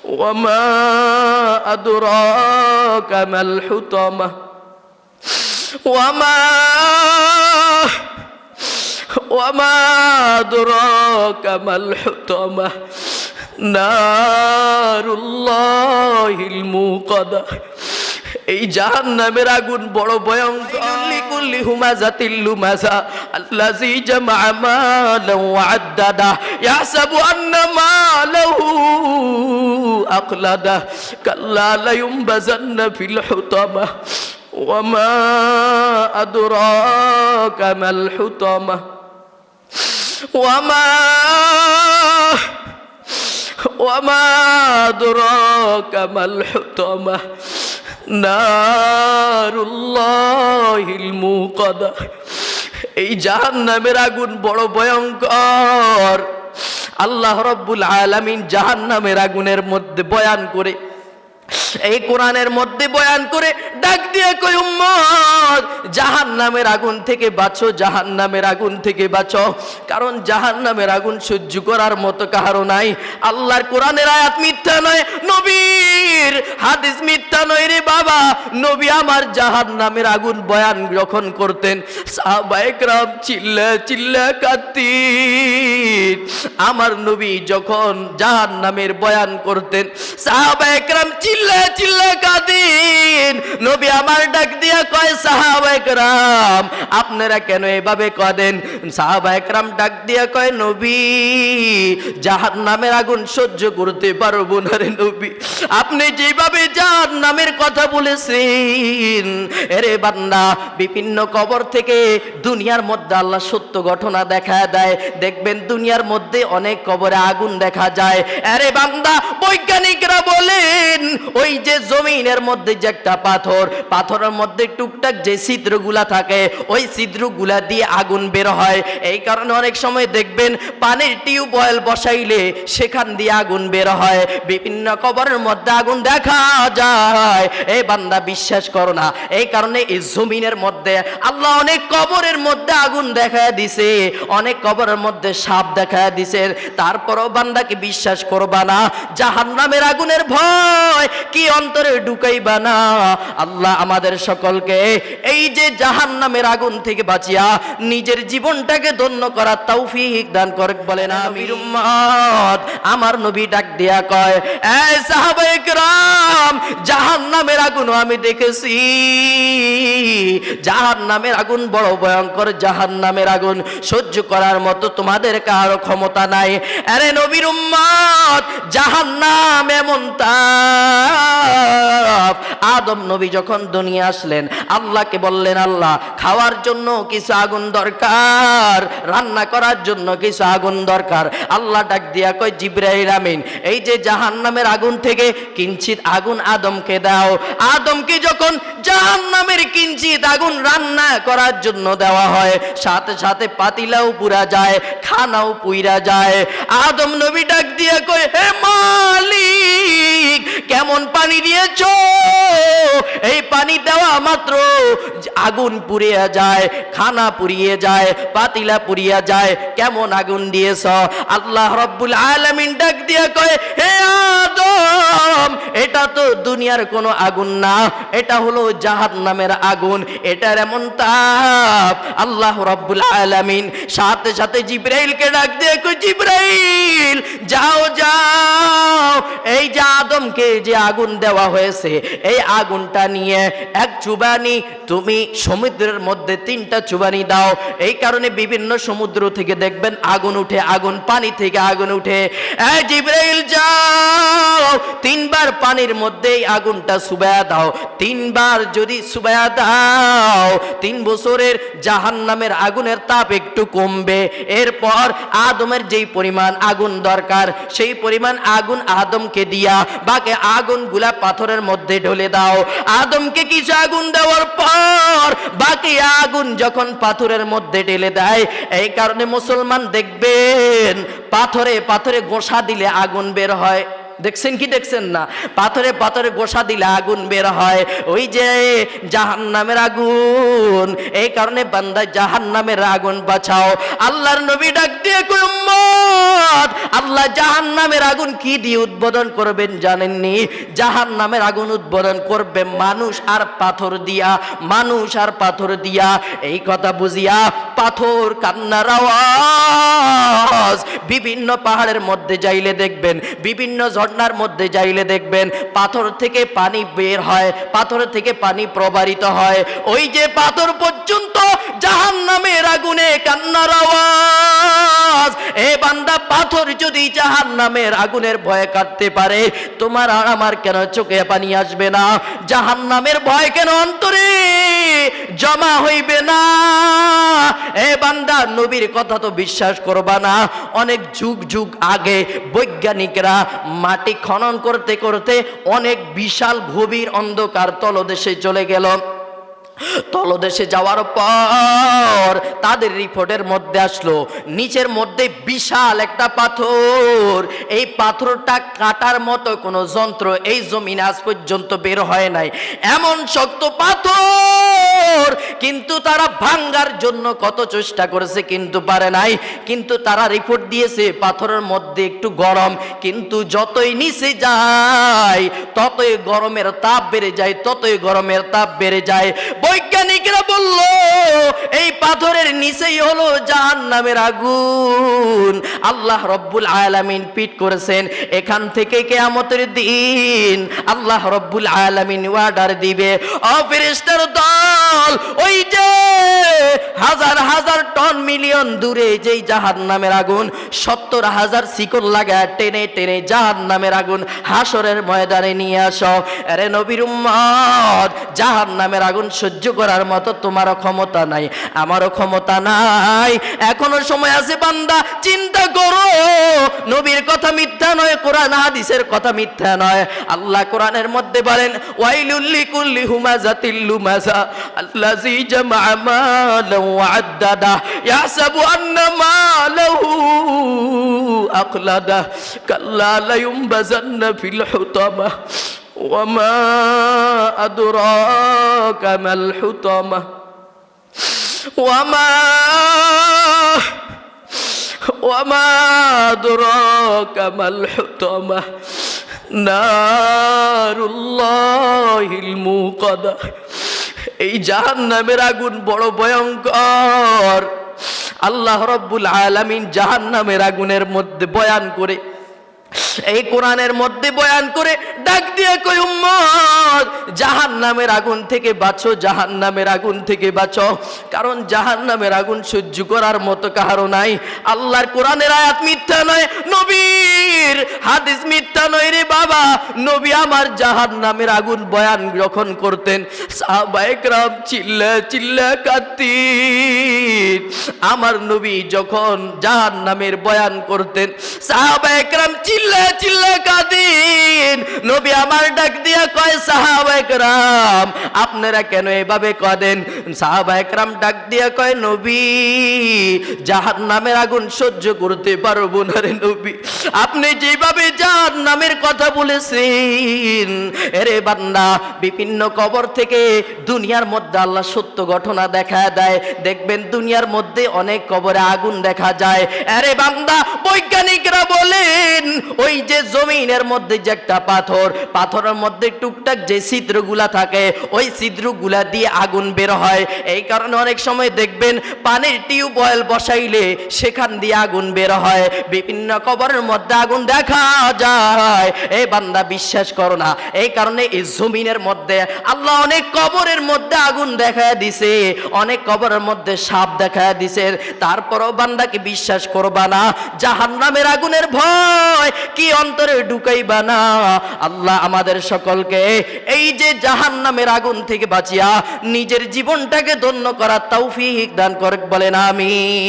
وما أدراك ما الحطمة وما أدراك ما الحطمة نار الله الموقدة এই জাহান্নামের আগুন বড় ভয়ঙ্কর লিকুল্লি হুমাযাতিল লুমাযা আল্লাযী জামা'a মালান ওয়া আদ্দাদা ইয়াহসাবু আন্না মালাহু আখলাদা কাল্লা লায়ুমবাযান্না ফিল হুতামা ওয়া মা আদরাকা মাল হুতামা ওয়া মা আদরাকা মাল হুতামা নারুল্লাহিল মুকাদা এই জাহান্নামের আগুন বড় ভয়ঙ্কর। আল্লাহ রাব্বুল আলামিন জাহান্নামের আগুনের মধ্যে বয়ান করে, এই কোরআনের মধ্যে বয়ান করে ডাক দিয়ে কই উম্মত জাহান্নামের আগুন থেকে বাঁচো, জাহান্নামের আগুন থেকে বাঁচো, কারণ জাহান্নামের আগুন সহ্য করার মতো কারো নাই। আল্লাহর কোরআনের আয়াত মিথ্যা নয়, নবীর হাদিস মিথ্যা নয় রে বাবা। নবী আমার জাহান্নামের আগুন বয়ান যখন করতেন সাহাবায়ে কেরাম চিল্লা চিল্লা কাঁদতেন। আমার নবী যখন জাহান্নামের বয়ান করতেন সাহাবায়ে কেরাম চিল্লা চিল্লা কাঁদেন। নবী আমার ডাক দিয়া কয় সাহাবায়ে কেরাম আপনারা কেন এভাবে কাঁদেন? সাহাবায়ে কেরাম ডাক দিয়া কয় নবী জাহান্নামের আগুন সহ্য করতে পারবো না রে নবী, আপনি যেভাবে জাহান্নামের কথা বলেছেন। এরে বান্দা বিভিন্ন কবর থেকে দুনিয়ার মধ্যে আল্লাহ সত্য ঘটনা দেখা দেয়, দেখবেন দুনিয়ার মধ্যে অনেক কবরে আগুন দেখা যায়। আরে বান্দা বৈজ্ঞানিকরা বলেন ওই যে জমিনের মধ্যে যে একটা পাথরের মধ্যে টুকটাক যে ছিদ্রগুলা থাকে ওই ছিদ্রগুলা দিয়ে আগুন বের হয়। এই কারণে অনেক সময় দেখবেন পানির টিউবওয়েল বসাইলে সেখান দিয়ে আগুন বের হয়। বিভিন্ন কবরের মধ্যে আগুন দেখা যায়। এই বান্দা বিশ্বাস করো না, এই কারণে এই জমিনের মধ্যে আল্লাহ অনেক কবরের মধ্যে আগুন দেখা দিছে, অনেক কবরের মধ্যে সাপ দেখা দিছে। তারপরও বান্দাকে বিশ্বাস করবা না, জাহান্নামের আগুনের ভয় কি অন্তরে ঢুকাইবা না। আল্লাহ আমাদের সকলকে এই যে জাহান্নামের আগুন থেকে বাঁচিয়া নিজের জীবনটাকে ধন্য করার তৌফিক দান করুক, বলেন আমির উম্মত। আমার নবী ডাক দিয়া কয় এই সাহাবায়ে কেরাম জাহান্নামের আগুন আমি দেখেছি, জাহান্নামের আগুন বড় ভয়ঙ্কর, জাহান্নামের আগুন সহ্য করার মতো তোমাদের কারো ক্ষমতা নাই। আরে নবীর উম্মত জাহান্নাম এমন তাপ। আদম নবী যখন দুনিয়া আসলেন আল্লাহকে বললেন আল্লাহ খাওয়ার জন্য কিছু আগুন দরকার, রান্না করার জন্য কিছু আগুন দরকার। আল্লাহ ডাক দিয়া কয় জিবরাইল আমিন এই যে জাহান্নামের আগুন থেকে কিঞ্চিত আগুন আদমকে দাও। আদমকে যখন জাহান্নামের কিঞ্চিত আগুন রান্না করার জন্য দেওয়া হয় সাথে সাথে পাতিলাও পুরা যায়, খানাও পুইরা যায়। আদম নবী ডাক দিয়া কয় হে মালিক কেমন পানি দিয়েছো? এই পানি দেওয়া মাত্র আগুন পুড়িয়ে যায়, খানা পুড়িয়ে যায়, পাতিলা পুড়িয়ে যায়, কেমন আগুন দিয়েছ? আল্লাহ রাব্বুল আলামিন ডাক দিয়া কয় হে আদম এটা তো দুনিয়ার কোনো আগুন না, এটা হলো জাহান্নামের আগুন, এটার এমন তাপ। আল্লাহ রাব্বুল আলামিন সাথে সাথে জিবরাইলকে ডাক দিয়ে কয় জিবরাইল যাও যাও এই যে আদমকে যে আগুন দেওয়া হয়েছে এই আগুনটা নিয়ে এক চুবানি তুমি সমুদ্রের মধ্যে 3টা চুবানি দাও। এই কারণে বিভিন্ন সমুদ্র থেকে দেখবেন আগুন উঠে, আগুন পানি থেকে আগুন উঠে। এই জিবরাইল যাও 3বার পানির মধ্যে এই আগুনটা চুবায়া দাও। 3বার যদি চুবায়া দাও 3 বছরের জাহান্নামের আগুনের তাপ একটু কমবে। এরপর আদমের যেই পরিমাণ আগুন দরকার সেই পরিমাণ আগুন আদমকে দিয়া বাকি আগুনগুলা পাথরের মধ্যে ঢেলে দাও। আদমকে কিছু আগুন দেওয়ার পর বাকি আগুন যখন পাথরের মধ্যে ঢেলে দেয়, এই কারণে মুসলমান দেখবেন পাথরে পাথরে গোসা দিলে আগুন বের হয়। দেখছেন কি দেখছেন না? পাথরে পাথরে গোসা দিলে আগুন বের হয়, ওই যে জাহান্নামের আগুন। এই কারণে বান্দা জাহান্নামের আগুন বাঁচাও। আল্লাহর নবী ডাক দিয়ে কই উম্মত, আল্লাহ জাহান্নামের আগুন কি দিয়ে উদ্বোধন করবেন জানেননি? জাহান্নামের আগুন উদ্বোধন করবে মানুষ আর পাথর দিয়া, মানুষ আর পাথর দিয়া। এই কথা বুঝিয়া পাথর কান্নার আওয়াজ বিভিন্ন পাহাড়ের মধ্যে যাইলে দেখবেন, বিভিন্ন ঝর্ণার মধ্যে যাইলে দেখবেন পাথর থেকে পানি বের হয়, পাথর থেকে পানি প্রবাহিত হয়। ওই যে পাথর পর্যন্ত জাহান্নামের আগুনে কান্নার আওয়াজ। এ বান্দা, পাথর যদি জাহান্নামের আগুনের ভয়ে কাটতে পারে, তোমার আর আমার কেন চোখে পানি আসবে না? জাহান্নামের ভয় কেন অন্তরে জমা হইবে না? এ বান্দা, নবীর কথা তো বিশ্বাস করবা না। অনেক যুগ যুগ আগে বৈজ্ঞানিকরা মাটি খনন করতে করতে অনেক বিশাল গভীর অন্ধকার তলদেশে চলে গেল। তলদেশে যাওয়ার পর তাদের রিপোর্টের মধ্যে আসলো নিচের মধ্যে বিশাল একটা পাথর। এই পাথরটা কাটার মতো কোনো যন্ত্র এই জমিনে আজ পর্যন্ত বের হয় নাই, এমন শক্ত পাথর। কিন্তু তারা ভাঙ্গার জন্য কত চেষ্টা করেছে কিন্তু পারে নাই। কিন্তু তারা রিপোর্ট দিয়েছে পাথরের মধ্যে একটু গরম, কিন্তু যতই নিচে যায় ততই গরমের তাপ বেড়ে যায়, ততই গরমের তাপ বেড়ে যায়। বৈজ্ঞানিকরা বলল এই পাথরের নিচেই হলো জাহান্নামের আগুন। আল্লাহ রব্বুল আলামিন পিট করেছেন, এখান থেকে কিয়ামতের দিন আল্লাহ রব্বুল আলামিন অর্ডার দিবে, ও ফেরেশতার দল, ওই যে হাজার হাজার টন মিলিয়ন দূরে যেই জাহান্নামের আগুন 70,000 শিকল লাগায় টেনে টেনে জাহান্নামের আগুন হাসরের ময়দানে নিয়ে আসো। আরে নবীর উম্মত, জাহান্নামের আগুন সহ্য করার মতো তোমারও ক্ষমতা নাই, আমারও ক্ষমতা নাই। এখনো সময় আছে বান্দা, চিন্তা করো। নবীর কথা মিথ্যা নয়, কোরআন হাদিসের কথা মিথ্যা নয়। আল্লাহ কোরআনের মধ্যে বলেন, ওয়াইলুল লিকুল্লি হুমাযাতিল লুমাযা আল্লাযী জামা'a মালান ওয়া আদ্দাদা ইয়াহসাবু আন্না মালাহু আখলাদা কাল্লা লায়ুমবাযান্না ফিল হুতামা ওয়া মা আদরাকা মাল হুতামা ওয়া মা আদরাকা মাল হুতামা নারুল্লাহিল মুকাদা। এই জাহান্নামের আগুন বড় ভয়ঙ্কর। আল্লাহ রাব্বুল আলামিন জাহান্নামের আগুনের মধ্যে বয়ান করে, এই কোরআনের মধ্যে বয়ান করে ডাক দিয়ে কই উম্মত, জাহান্নামের আগুন থেকে বাঁচো, জাহান্নামের আগুন থেকে বাঁচো। কারণ জাহান্নামের আগুন সহ্য করার মতো কারো নাই। আল্লাহর কোরআনের আয়াত মিথ্যা নয়, নবীর হাদিস মিথ্যা নয় রে বাবা। নবী আমার জাহান্নামের আগুন বয়ান যখন করতেন, সাহাবায়ে কেরাম চিল্লা চিল্লা কাঁদতেন। আমার নবী যখন জাহান্নামের বয়ান করতেন, সাহাবায়ে কেরাম চিল্লা চিল্লা কাঁদেন। নবী আমার ডাক দিয়া কয়, সাহাবায়ে কেরাম আপনারা কেন এভাবে কাঁদেন? সাহাবায়ে কেরাম ডাক দিয়া কয়, নবী জাহান্নামের আগুন সহ্য করতে পারবো না রে নবী, আপনি যেভাবে জাহান্নামের কথা বলেছেন। এরে বান্দা, বিভিন্ন কবর থেকে দুনিয়ার মধ্যে আল্লাহ সত্য ঘটনা দেখা দেয়। দেখবেন দুনিয়ার মধ্যে অনেক কবরে আগুন দেখা যায়। আরে বান্দা, বৈজ্ঞানিকরা বলেন ওই যে জমিনের মধ্যে যে একটা পাথর, পাথরের মধ্যে টুকটাক যে ছিদ্রগুলা থাকে, ওই ছিদ্রগুলা দিয়ে আগুন বের হয়। এই কারণে অনেক সময় দেখবেন পানির টিউবওয়েল বসাইলে সেখান দিয়ে আগুন বের হয়। বিভিন্ন কবরের মধ্যে আগুন দেখা যায়। এই বান্দা বিশ্বাস করো না। এই কারণে এই জমিনের মধ্যে আল্লাহ অনেক কবরের মধ্যে আগুন দেখা দিছে, অনেক কবরের মধ্যে সাপ দেখা দিছে। তারপরও বান্দাকে বিশ্বাস করবা না। জাহান্নামের আগুনের ভয় কি অন্তরে ঢুকাইবা না। আল্লাহ আমাদের সকলকে এই যে জাহান্নামের আগুন থেকে বাঁচিয়া নিজের জীবনটাকে ধন্য করার তৌফিক দান করুক, বলেন আমিন।